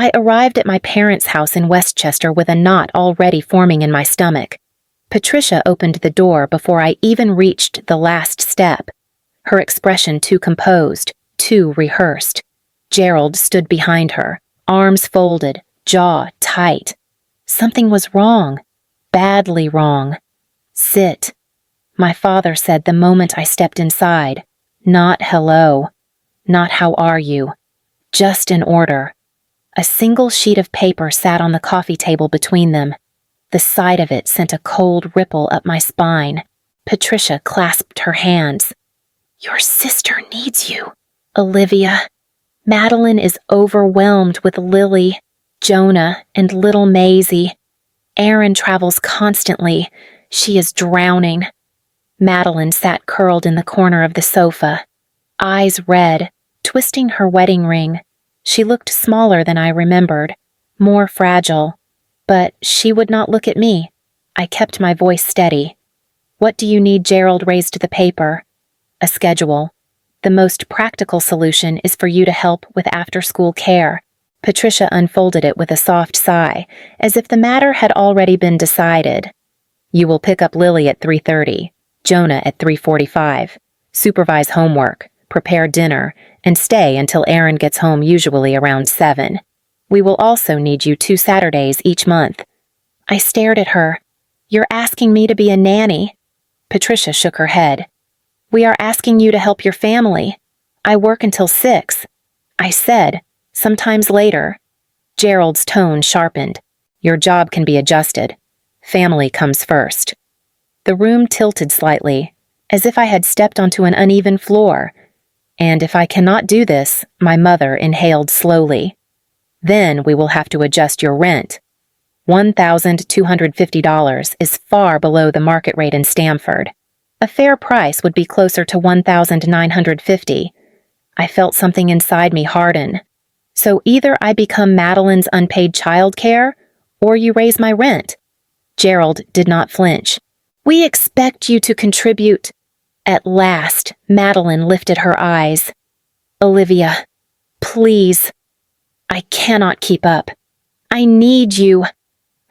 I arrived at my parents' house in Westchester with a knot already forming in my stomach. Patricia opened the door before I even reached the last step, her expression too composed, too rehearsed. Gerald stood behind her, arms folded, jaw tight. Something was wrong, badly wrong. "Sit," my father said the moment I stepped inside. Not hello, not how are you, just an order. A single sheet of paper sat on the coffee table between them. The sight of it sent a cold ripple up my spine. Patricia clasped her hands. "Your sister needs you, Olivia. Madeline is overwhelmed with Lily, Jonah, and little Maisie. Erin travels constantly. She is drowning." Madeline sat curled in the corner of the sofa, eyes red, twisting her wedding ring. She looked smaller than I remembered, more fragile. But she would not look at me. I kept my voice steady. "What do you need?" Gerald raised the paper. "A schedule. The most practical solution is for you to help with after-school care." Patricia unfolded it with a soft sigh, as if the matter had already been decided. "You will pick up Lily at 3:30, Jonah at 3:45, supervise homework, prepare dinner, and stay until Erin gets home, usually around 7. We will also need you 2 Saturdays each month." I stared at her. "You're asking me to be a nanny?" Patricia shook her head. "We are asking you to help your family. I work until 6. I said, "Sometimes later." Gerald's tone sharpened. "Your job can be adjusted. Family comes first." The room tilted slightly, as if I had stepped onto an uneven floor. "And if I cannot do this," my mother inhaled slowly, "then we will have to adjust your rent. $1,250 is far below the market rate in Stamford. A fair price would be closer to $1,950. I felt something inside me harden. "So either I become Madeline's unpaid childcare, or you raise my rent." Gerald did not flinch. "We expect you to contribute." At last, Madeline lifted her eyes. "Olivia, please. I cannot keep up. I need you."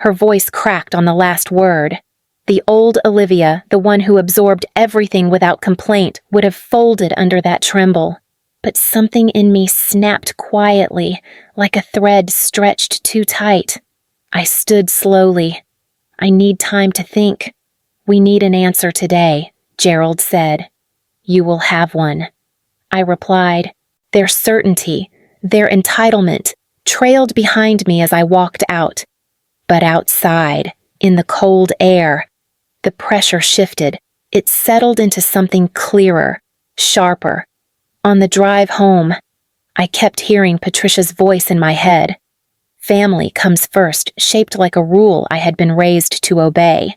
Her voice cracked on the last word. The old Olivia, the one who absorbed everything without complaint, would have folded under that tremble. But something in me snapped quietly, like a thread stretched too tight. I stood slowly. "I need time to think." "We need an answer today," Gerald said. "You will have one." I replied. Their certainty, their entitlement, trailed behind me as I walked out. But outside, in the cold air, the pressure shifted. It settled into something clearer, sharper. On the drive home, I kept hearing Patricia's voice in my head. Family comes first, shaped like a rule I had been raised to obey.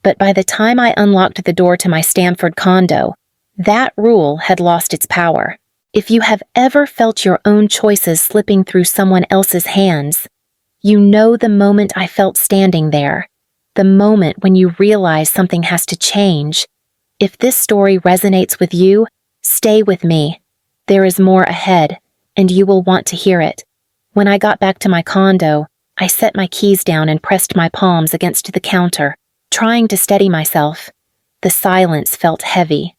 But by the time I unlocked the door to my Stamford condo, that rule had lost its power. If you have ever felt your own choices slipping through someone else's hands, you know the moment I felt standing there, the moment when you realize something has to change. If this story resonates with you, stay with me. There is more ahead, and you will want to hear it. When I got back to my condo, I set my keys down and pressed my palms against the counter, trying to steady myself. The silence felt heavy,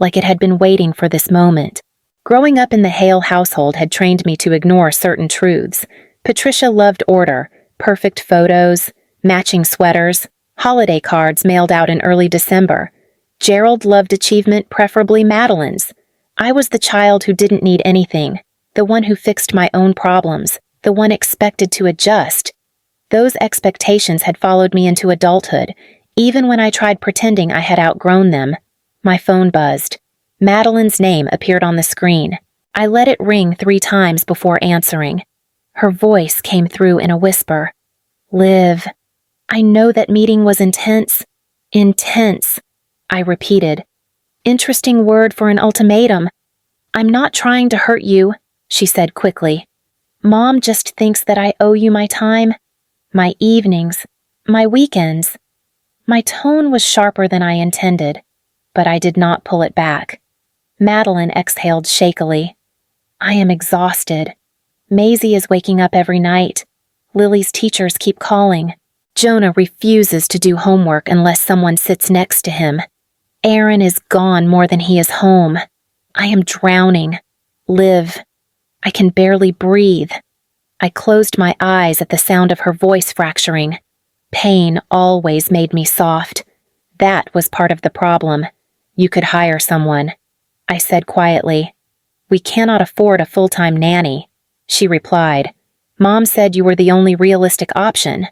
like it had been waiting for this moment. Growing up in the Hale household had trained me to ignore certain truths. Patricia loved order, perfect photos, matching sweaters, holiday cards mailed out in early December. Gerald loved achievement, preferably Madeline's. I was the child who didn't need anything, the one who fixed my own problems, the one expected to adjust. Those expectations had followed me into adulthood, even when I tried pretending I had outgrown them. My phone buzzed. Madeline's name appeared on the screen. I let it ring 3 times before answering. Her voice came through in a whisper. "Liv, I know that meeting was intense." "Intense," I repeated. "Interesting word for an ultimatum." "I'm not trying to hurt you," she said quickly. "Mom just thinks that I owe you my time, my evenings, my weekends." My tone was sharper than I intended, but I did not pull it back. Madeline exhaled shakily. "I am exhausted. Maisie is waking up every night. Lily's teachers keep calling. Jonah refuses to do homework unless someone sits next to him. Aaron is gone more than he is home. I am drowning. Liv. I can barely breathe. I closed my eyes at the sound of her voice fracturing. Pain always made me soft. That was part of the problem. You could hire someone. I said quietly. We cannot afford a full-time nanny. She replied. Mom said you were the only realistic option.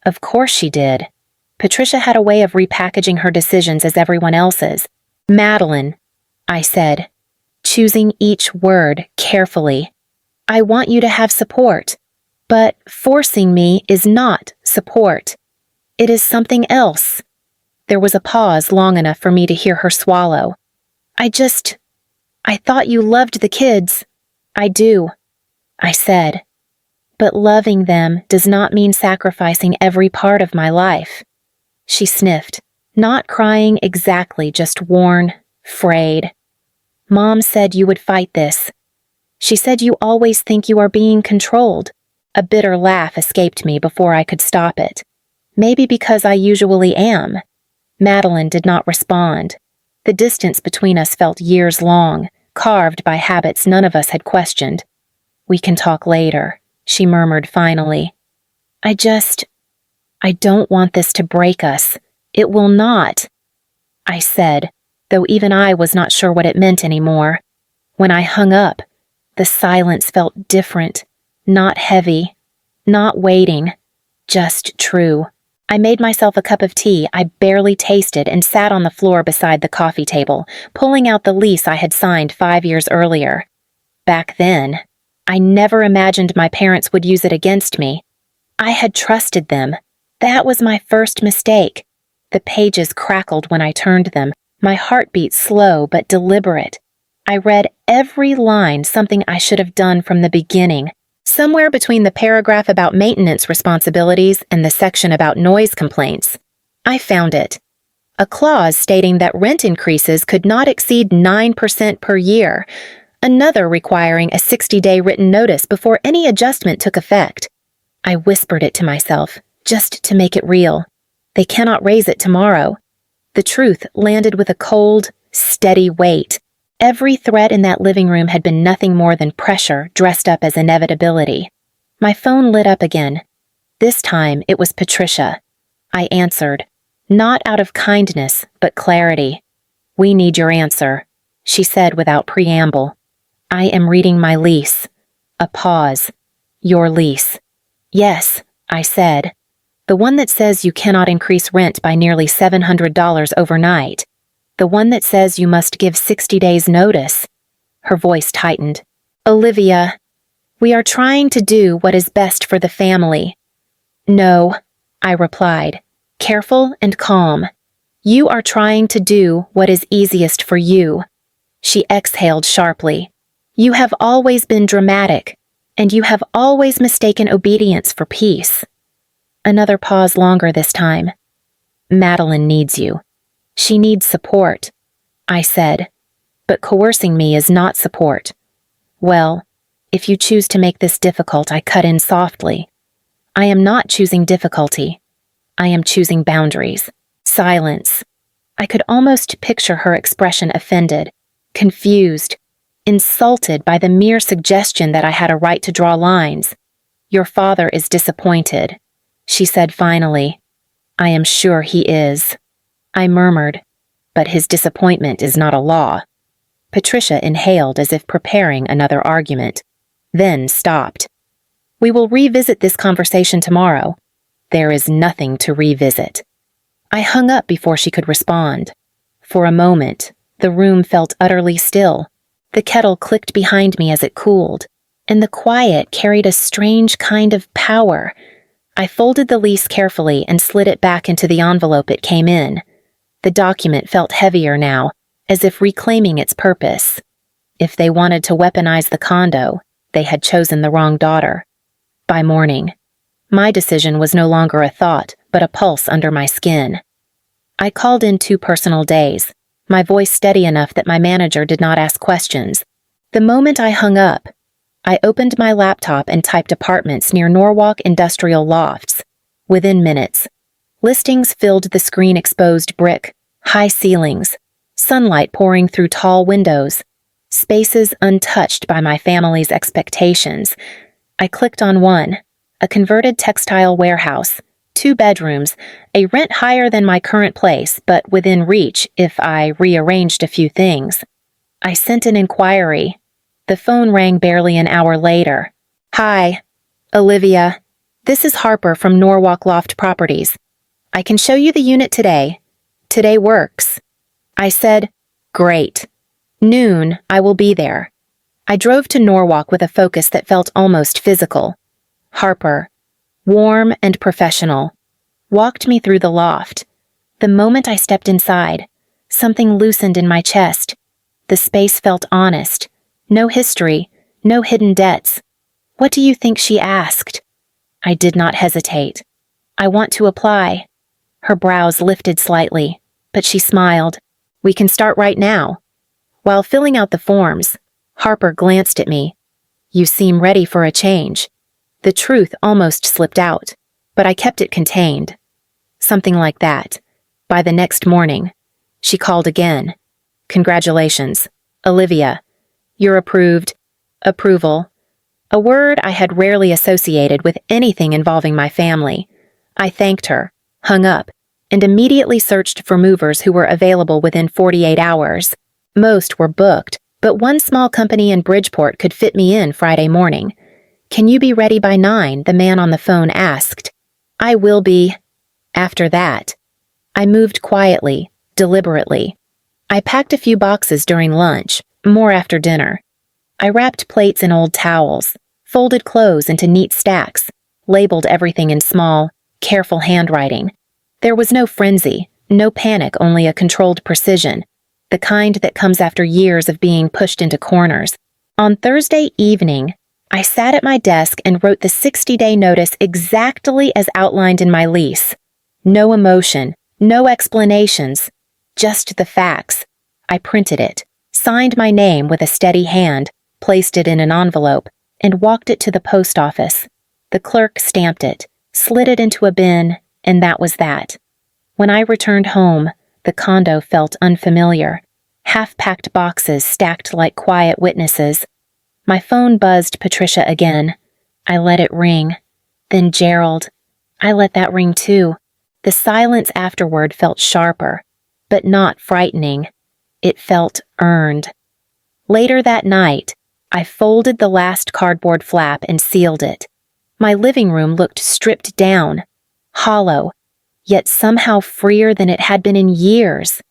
Of course she did. Patricia had a way of repackaging her decisions as everyone else's. Madeline, I said, choosing each word carefully. I want you to have support, but forcing me is not support. It is something else. There was a pause long enough for me to hear her swallow. I thought you loved the kids. I do, I said. But loving them does not mean sacrificing every part of my life. She sniffed, not crying exactly, just worn, frayed. Mom said you would fight this. She said you always think you are being controlled. A bitter laugh escaped me before I could stop it. Maybe because I usually am. Madeline did not respond. The distance between us felt years long, carved by habits none of us had questioned. We can talk later, she murmured finally. I don't want this to break us. It will not, I said, though even I was not sure what it meant anymore. When I hung up, the silence felt different, not heavy, not waiting, just true. I made myself a cup of tea I barely tasted and sat on the floor beside the coffee table, pulling out the lease I had signed 5 years earlier. Back then, I never imagined my parents would use it against me. I had trusted them. That was my first mistake. The pages crackled when I turned them, my heartbeat slow but deliberate. I read every line, something I should have done from the beginning. Somewhere between the paragraph about maintenance responsibilities and the section about noise complaints, I found it. A clause stating that rent increases could not exceed 9% per year, another requiring a 60-day written notice before any adjustment took effect. I whispered it to myself, just to make it real. They cannot raise it tomorrow. The truth landed with a cold, steady weight. Every threat in that living room had been nothing more than pressure dressed up as inevitability. My phone lit up again. This time it was Patricia. I answered, not out of kindness, but clarity. We need your answer, she said without preamble. I am reading my lease. A pause. Your lease. Yes, I said. The one that says you cannot increase rent by nearly $700 overnight. The one that says you must give 60 days notice. Her voice tightened. Olivia, we are trying to do what is best for the family. No, I replied, careful and calm. You are trying to do what is easiest for you. She exhaled sharply. You have always been dramatic, and you have always mistaken obedience for peace. Another pause longer this time. Madeline needs you. She needs support, I said, but coercing me is not support. Well, if you choose to make this difficult, I cut in softly. I am not choosing difficulty. I am choosing boundaries. Silence. I could almost picture her expression offended, confused, insulted by the mere suggestion that I had a right to draw lines. Your father is disappointed, she said finally. I am sure he is. I murmured, but his disappointment is not a law. Patricia inhaled as if preparing another argument, then stopped. We will revisit this conversation tomorrow. There is nothing to revisit. I hung up before she could respond. For a moment, the room felt utterly still. The kettle clicked behind me as it cooled, and the quiet carried a strange kind of power. I folded the lease carefully and slid it back into the envelope it came in. The document felt heavier now, as if reclaiming its purpose. If they wanted to weaponize the condo, they had chosen the wrong daughter. By morning, my decision was no longer a thought, but a pulse under my skin. I called in 2 personal days, my voice steady enough that my manager did not ask questions. The moment I hung up, I opened my laptop and typed apartments near Norwalk Industrial Lofts. Within minutes, listings filled the screen-exposed brick, high ceilings, sunlight pouring through tall windows, spaces untouched by my family's expectations. I clicked on one, a converted textile warehouse, 2 bedrooms, a rent higher than my current place, but within reach if I rearranged a few things. I sent an inquiry. The phone rang barely an hour later. "Hi, Olivia. This is Harper from Norwalk Loft Properties. I can show you the unit today. Today works." I said, "Great. Noon, I will be there." I drove to Norwalk with a focus that felt almost physical. Harper, warm and professional, walked me through the loft. The moment I stepped inside, something loosened in my chest. The space felt honest. No history, no hidden debts. "What do you think?" she asked. I did not hesitate. "I want to apply." Her brows lifted slightly, but she smiled. "We can start right now." While filling out the forms, Harper glanced at me. "You seem ready for a change." The truth almost slipped out, but I kept it contained. Something like that. By the next morning, she called again. "Congratulations, Olivia. You're approved." Approval. A word I had rarely associated with anything involving my family. I thanked her, hung up, and immediately searched for movers who were available within 48 hours. Most were booked, but one small company in Bridgeport could fit me in Friday morning. "Can you be ready by 9?" the man on the phone asked. "I will be." After that, I moved quietly, deliberately. I packed a few boxes during lunch, more after dinner. I wrapped plates in old towels, folded clothes into neat stacks, labeled everything in small, careful handwriting. There was no frenzy, no panic, only a controlled precision, the kind that comes after years of being pushed into corners. On Thursday evening, I sat at my desk and wrote the 60-day notice exactly as outlined in my lease. No emotion, no explanations, just the facts. I printed it, signed my name with a steady hand, placed it in an envelope, and walked it to the post office. The clerk stamped it, slid it into a bin, and that was that. When I returned home, the condo felt unfamiliar. Half-packed boxes stacked like quiet witnesses. My phone buzzed Patricia again. I let it ring. Then Gerald. I let that ring too. The silence afterward felt sharper, but not frightening. It felt earned. Later that night, I folded the last cardboard flap and sealed it. My living room looked stripped down, hollow, yet somehow freer than it had been in years.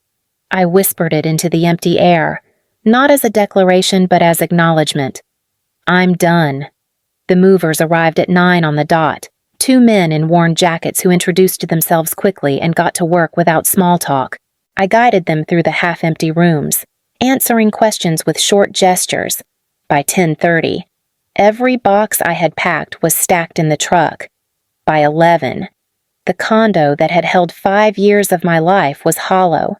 I whispered it into the empty air, not as a declaration but as acknowledgement. I'm done. The movers arrived at 9 on the dot, 2 men in worn jackets who introduced themselves quickly and got to work without small talk. I guided them through the half-empty rooms, answering questions with short gestures. By 10:30, every box I had packed was stacked in the truck. By 11, the condo that had held 5 years of my life was hollow.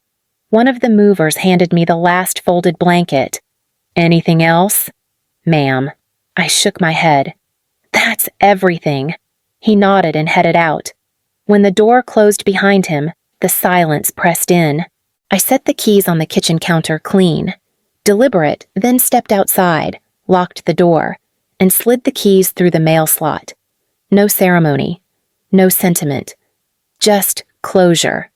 One of the movers handed me the last folded blanket. "Anything else?" "Ma'am." I shook my head. "That's everything." He nodded and headed out. When the door closed behind him, the silence pressed in. I set the keys on the kitchen counter clean, deliberate, then stepped outside, locked the door, and slid the keys through the mail slot. No ceremony, no sentiment, just closure.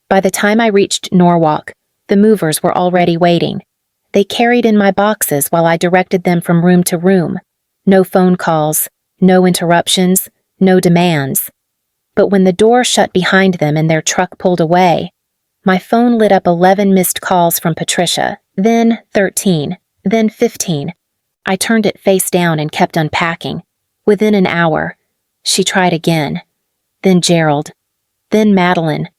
By the time I reached Norwalk, the movers were already waiting. They carried in my boxes while I directed them from room to room. No phone calls, no interruptions, no demands. But when the door shut behind them and their truck pulled away, my phone lit up 11 missed calls from Patricia, then 13, then 15. I turned it face down and kept unpacking. Within an hour, she tried again. Then Gerald. Then Madeline.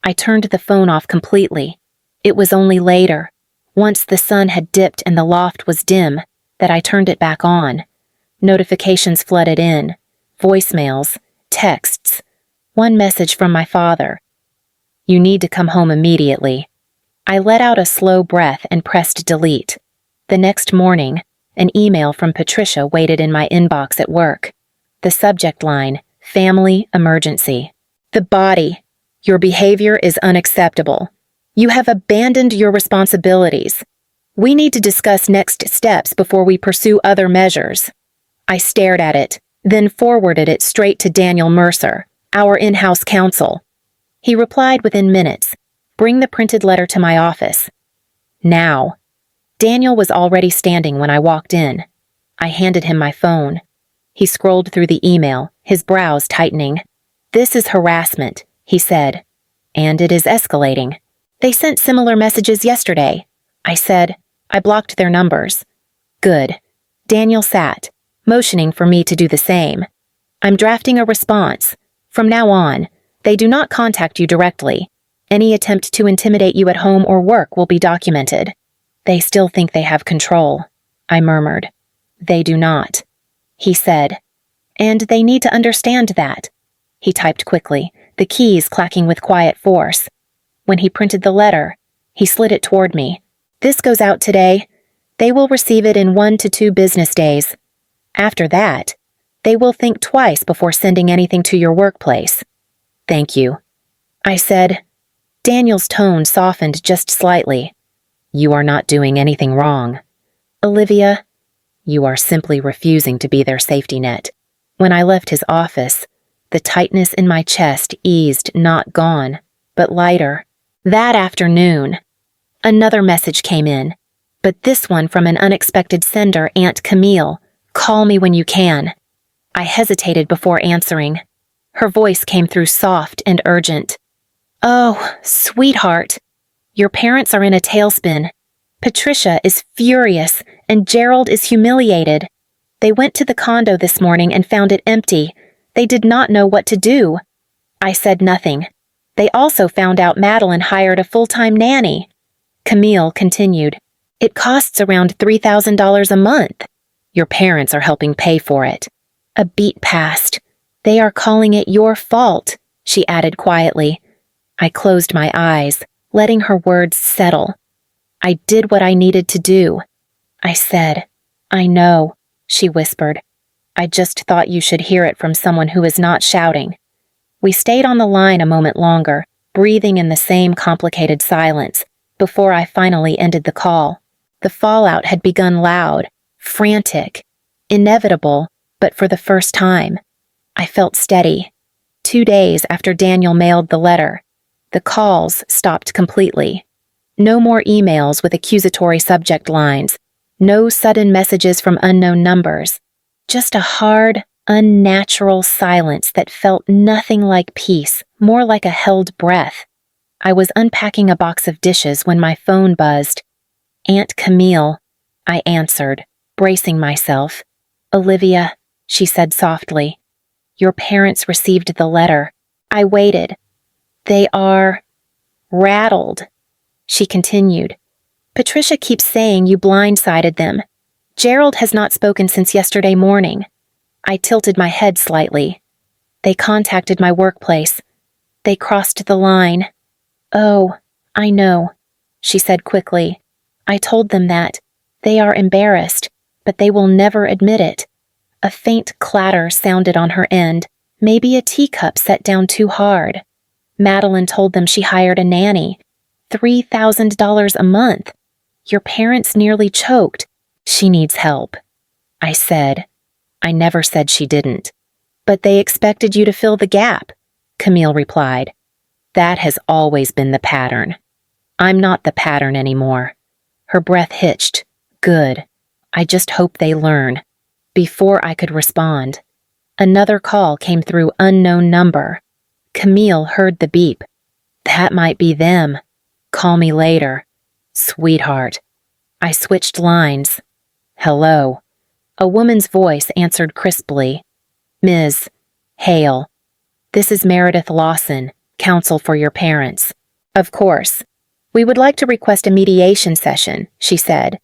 I turned the phone off completely. It was only later, once the sun had dipped and the loft was dim, that I turned it back on. Notifications flooded in. Voicemails, texts. One message from my father. "You need to come home immediately." I let out a slow breath and pressed delete. The next morning, An email from Patricia waited in my inbox at work. The subject line, Family Emergency. The body. Your behavior is unacceptable. You have abandoned your responsibilities. We need to discuss next steps before we pursue other measures. I stared at it, then forwarded it straight to Daniel Mercer, our in-house counsel. He replied within minutes, "Bring the printed letter to my office." Now. Daniel was already standing when I walked in. I handed him my phone. He scrolled through the email, his brows tightening. "This is harassment," he said. "And it is escalating. They sent similar messages yesterday," I said. "I blocked their numbers." "Good." Daniel sat, motioning for me to do the same. "I'm drafting a response. From now on, they do not contact you directly. Any attempt to intimidate you at home or work will be documented." "They still think they have control," I murmured. "They do not," he said. "And they need to understand that." He typed quickly, the keys clacking with quiet force. When he printed the letter, he slid it toward me. "This goes out today. They will receive it in 1 to 2 business days. After that, they will think twice before sending anything to your workplace." "Thank you," I said. Daniel's tone softened just slightly. "You are not doing anything wrong. Olivia, you are simply refusing to be their safety net." When I left his office, the tightness in my chest eased, not gone, but lighter. That afternoon, another message came in, but this one from an unexpected sender, Aunt Camille. "Call me when you can." I hesitated before answering. Her voice came through soft and urgent. "Oh, sweetheart. Your parents are in a tailspin. Patricia is furious, and Gerald is humiliated. They went to the condo this morning and found it empty. They did not know what to do." I said nothing. "They also found out Madeline hired a full-time nanny." Camille continued, "It costs around $3,000 a month. Your parents are helping pay for it." A beat passed. "They are calling it your fault," she added quietly. I closed my eyes, letting her words settle. "I did what I needed to do." I said, "I know," she whispered. "I just thought you should hear it from someone who is not shouting." We stayed on the line a moment longer, breathing in the same complicated silence, before I finally ended the call. The fallout had begun loud, frantic, inevitable, but for the first time. I felt steady. 2 days after Daniel mailed the letter, the calls stopped completely. No more emails with accusatory subject lines, no sudden messages from unknown numbers, just a hard, unnatural silence that felt nothing like peace, more like a held breath. I was unpacking a box of dishes when my phone buzzed. "Aunt Camille," I answered, bracing myself. "Olivia," she said softly, "your parents received the letter." I waited. "They are rattled," she continued. "Patricia keeps saying you blindsided them. Gerald has not spoken since yesterday morning." I tilted my head slightly. "They contacted my workplace. They crossed the line." "Oh, I know," she said quickly. "I told them that. They are embarrassed, but they will never admit it." A faint clatter sounded on her end, maybe a teacup set down too hard. "Madeline told them she hired a nanny. $3,000 a month. Your parents nearly choked. She needs help." I said. "I never said she didn't." "But they expected you to fill the gap," Camille replied. "That has always been the pattern. I'm not the pattern anymore." Her breath hitched. "Good. I just hope they learn." Before I could respond, another call came through unknown number. Camille heard the beep. "That might be them. Call me later." "Sweetheart." I switched lines. "Hello." A woman's voice answered crisply. "Ms. Hale, this is Meredith Lawson, counsel for your parents." "Of course. We would like to request a mediation session," she said.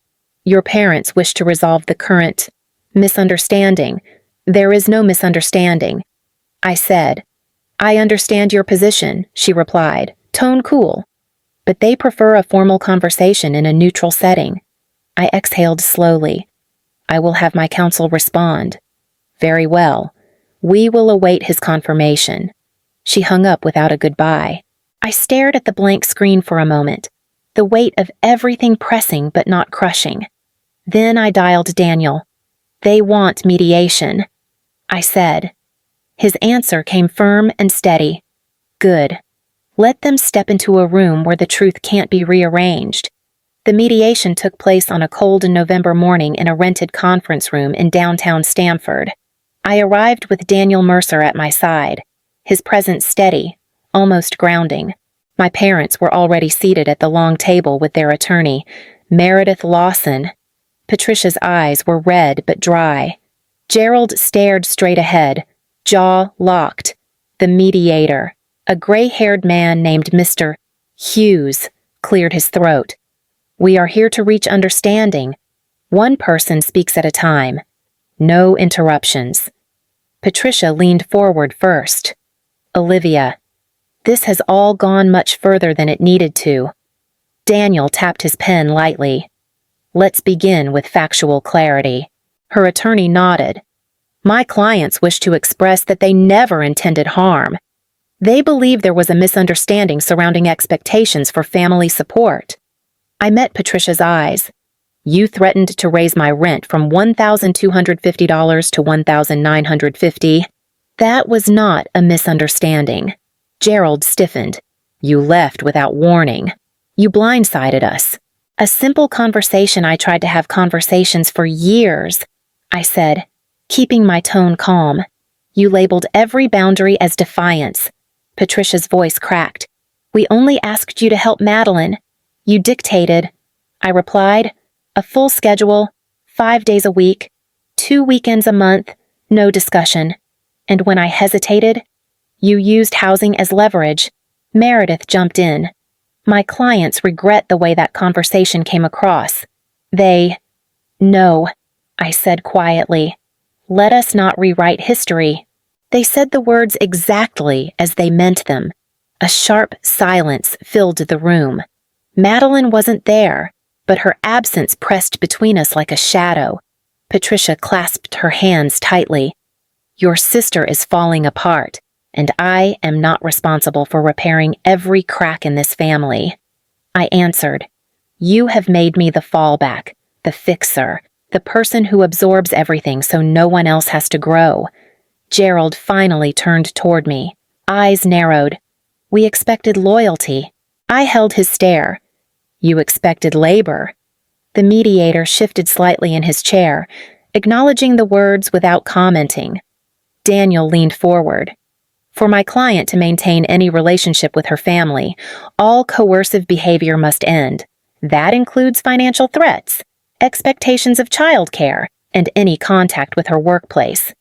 "Your parents wish to resolve the current misunderstanding." "There is no misunderstanding," I said. "I understand your position," she replied, tone cool. "But they prefer a formal conversation in a neutral setting." I exhaled slowly. I will have my counsel respond. Very well. We will await his confirmation. She hung up without a goodbye. I stared at the blank screen for a moment, the weight of everything pressing but not crushing. Then I dialed Daniel. They want mediation, I said. His answer came firm and steady. Good. Let them step into a room where the truth can't be rearranged. The mediation took place on a cold November morning in a rented conference room in downtown Stamford. I arrived with Daniel Mercer at my side, his presence steady, almost grounding. My parents were already seated at the long table with their attorney, Meredith Lawson. Patricia's eyes were red but dry. Gerald stared straight ahead, jaw locked. The mediator, a gray-haired man named Mr. Hughes, cleared his throat. We are here to reach understanding. One person speaks at a time. No interruptions. Patricia leaned forward first. Olivia, this has all gone much further than it needed to. Daniel tapped his pen lightly. Let's begin with factual clarity. Her attorney nodded. My clients wish to express that they never intended harm. They believe there was a misunderstanding surrounding expectations for family support. I met Patricia's eyes. You threatened to raise my rent from $1,250 to $1,950. That was not a misunderstanding. Gerald stiffened. You left without warning. You blindsided us. A simple conversation. I tried to have conversations for years, I said, keeping my tone calm. You labeled every boundary as defiance. Patricia's voice cracked. We only asked you to help Madeline. You dictated. I replied. A full schedule, 5 days a week, 2 weekends a month, no discussion. And when I hesitated, you used housing as leverage. Meredith jumped in. My clients regret the way that conversation came across. No, I said quietly. Let us not rewrite history. They said the words exactly as they meant them. A sharp silence filled the room. Madeline wasn't there, but her absence pressed between us like a shadow. Patricia clasped her hands tightly. Your sister is falling apart, and I am not responsible for repairing every crack in this family. I answered. You have made me the fallback, the fixer, the person who absorbs everything so no one else has to grow. Gerald finally turned toward me, eyes narrowed. We expected loyalty. I held his stare. You expected labor. The mediator shifted slightly in his chair, acknowledging the words without commenting. Daniel leaned forward. For my client to maintain any relationship with her family, all coercive behavior must end. That includes financial threats, expectations of childcare, and any contact with her workplace.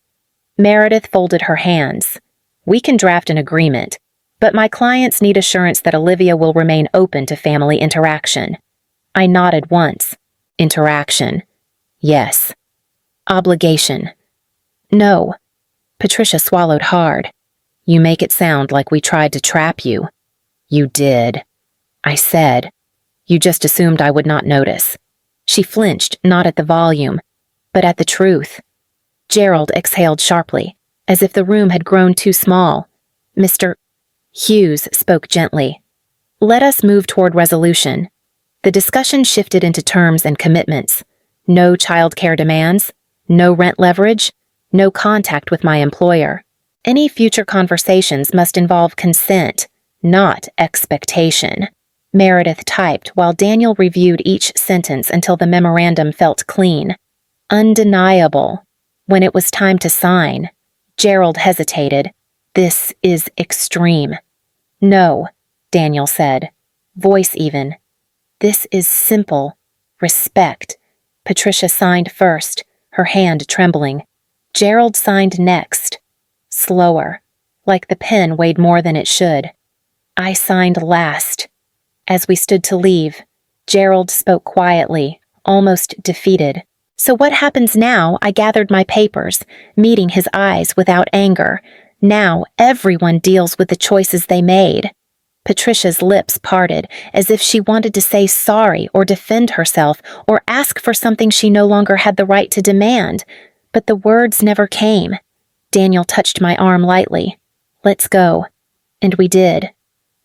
Meredith folded her hands. We can draft an agreement, but my clients need assurance that Olivia will remain open to family interaction. I nodded once. Interaction. Yes. Obligation. No. Patricia swallowed hard. You make it sound like we tried to trap you. You did. I said. You just assumed I would not notice. She flinched, not at the volume, but at the truth. Gerald exhaled sharply, as if the room had grown too small. Mr. Hughes spoke gently. Let us move toward resolution. The discussion shifted into terms and commitments. No childcare demands, no rent leverage, no contact with my employer. Any future conversations must involve consent, not expectation. Meredith typed while Daniel reviewed each sentence until the memorandum felt clean. Undeniable. When it was time to sign, Gerald hesitated. This is extreme. No, Daniel said, voice even. This is simple. Respect. Patricia signed first, her hand trembling. Gerald signed next. Slower, like the pen weighed more than it should. I signed last. As we stood to leave, Gerald spoke quietly, almost defeated. So what happens now? I gathered my papers, meeting his eyes without anger. Now everyone deals with the choices they made. Patricia's lips parted, as if she wanted to say sorry or defend herself or ask for something she no longer had the right to demand, but the words never came. Daniel touched my arm lightly. "Let's go." And we did,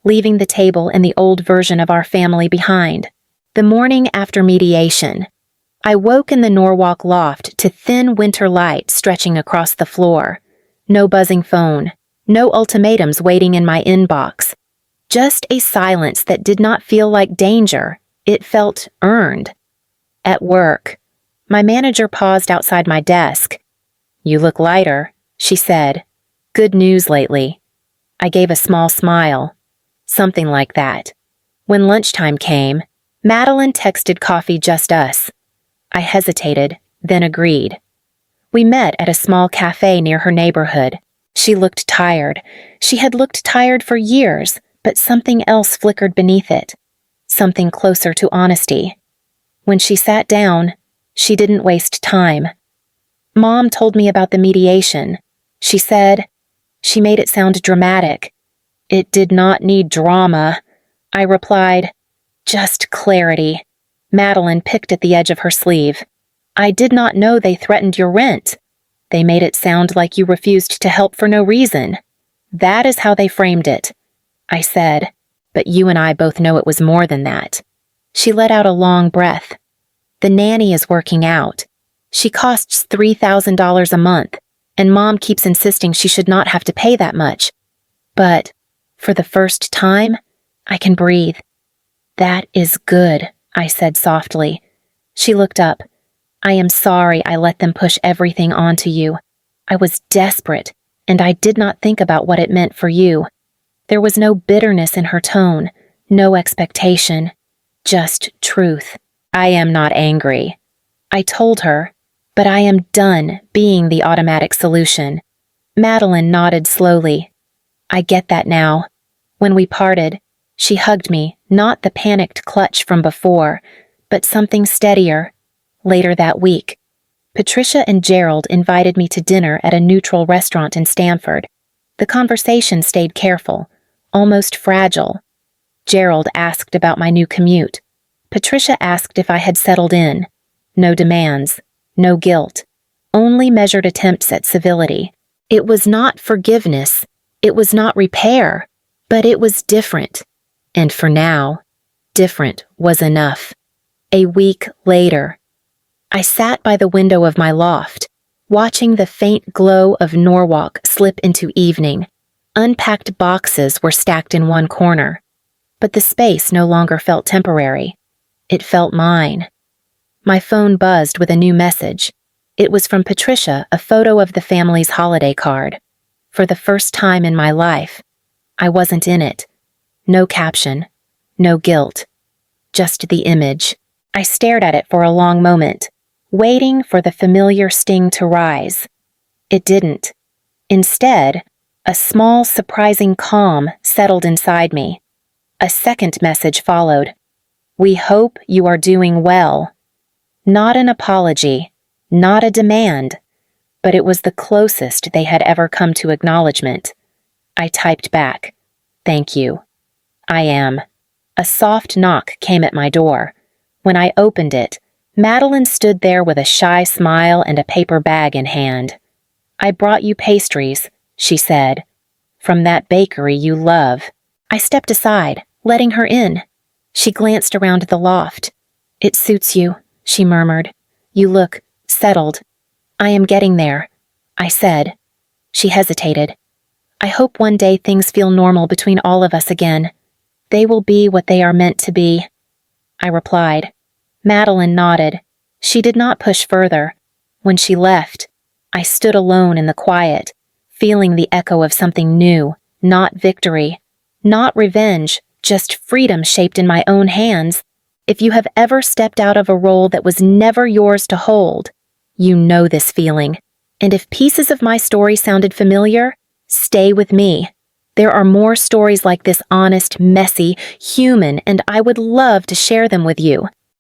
leaving the table and the old version of our family behind. The morning after mediation, I woke in the Norwalk loft to thin winter light stretching across the floor. No buzzing phone, no ultimatums waiting in my inbox. Just a silence that did not feel like danger. It felt earned. At work, my manager paused outside my desk. "You look lighter," she said. "Good news lately." I gave a small smile. Something like that. When lunchtime came, Madeline texted coffee just us. I hesitated, then agreed. We met at a small cafe near her neighborhood. She looked tired. She had looked tired for years, but something else flickered beneath it. Something closer to honesty. When she sat down, she didn't waste time. "Mom told me about the mediation," she said. She made it sound dramatic. "It did not need drama," I replied. "Just clarity." Madeline picked at the edge of her sleeve. "I did not know they threatened your rent. They made it sound like you refused to help for no reason. That is how they framed it," I said. "But you and I both know it was more than that." She let out a long breath. "The nanny is working out. She costs $3,000 a month, and Mom keeps insisting she should not have to pay that much. But, for the first time, I can breathe." "That is good," I said softly. She looked up. "I am sorry I let them push everything onto you. I was desperate, and I did not think about what it meant for you." There was no bitterness in her tone, no expectation, just truth. "I am not angry," I told her, "but I am done being the automatic solution." Madeline nodded slowly. "I get that now." When we parted, she hugged me, not the panicked clutch from before, but something steadier. Later that week, Patricia and Gerald invited me to dinner at a neutral restaurant in Stamford. The conversation stayed careful, almost fragile. Gerald asked about my new commute. Patricia asked if I had settled in. No demands, no guilt, only measured attempts at civility. It was not forgiveness, it was not repair, but it was different. And for now, different was enough. A week later, I sat by the window of my loft, watching the faint glow of Norwalk slip into evening. Unpacked boxes were stacked in one corner, but the space no longer felt temporary. It felt mine. My phone buzzed with a new message. It was from Patricia, a photo of the family's holiday card. For the first time in my life, I wasn't in it. No caption, no guilt, just the image. I stared at it for a long moment, waiting for the familiar sting to rise. It didn't. Instead, a small, surprising calm settled inside me. A second message followed. "We hope you are doing well." Not an apology, not a demand, but it was the closest they had ever come to acknowledgement. I typed back, "Thank you. I am." A soft knock came at my door. When I opened it, Madeline stood there with a shy smile and a paper bag in hand. "I brought you pastries," she said, "from that bakery you love." I stepped aside, letting her in. She glanced around the loft. "It suits you," she murmured. "You look settled." "I am getting there," I said. She hesitated. "I hope one day things feel normal between all of us again. They will be what they are meant to be," I replied. Madeline nodded. She did not push further. When she left, I stood alone in the quiet, feeling the echo of something new, not victory, not revenge, just freedom shaped in my own hands. If you have ever stepped out of a role that was never yours to hold, you know this feeling. And if pieces of my story sounded familiar, stay with me. There are more stories like this, honest, messy, human, and I would love to share them with you.